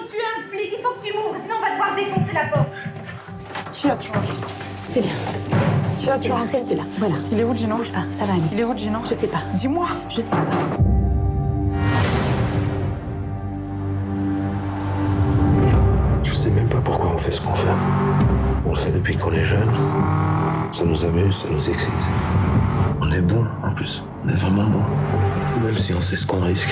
de tuer un flic, il faut que tu m'ouvres, sinon on va devoir défoncer la porte. Tu rentres. C'est bien. Tu rentres. Reste là, voilà. Il est où, Gino? Bouge pas, ça va aller. Il est où, Gino? Je sais pas. Dis-moi. Je sais pas. Je sais même pas pourquoi on fait ce qu'on fait. On le fait depuis qu'on est jeune. Ça nous amuse, ça nous excite. On est bon, en plus. On est vraiment bon. Même si on sait ce qu'on risque.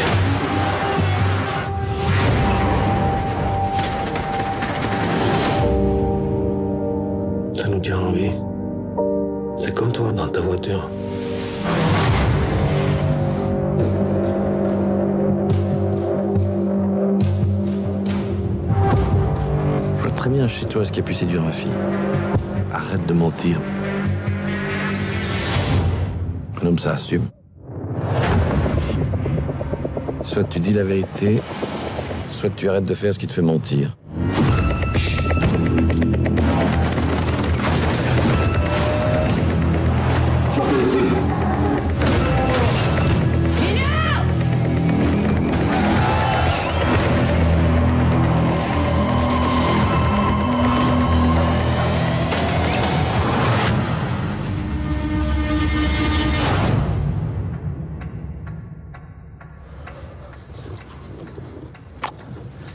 Ça nous tient en vie. C'est comme toi dans ta voiture. Je vois très bien chez toi ce qui a pu séduire ma fille. Arrête de mentir. Un homme, ça assume. Soit tu dis la vérité, soit tu arrêtes de faire ce qui te fait mentir.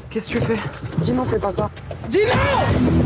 Qu'est-ce que tu fais? Gino, fais pas ça. Gino!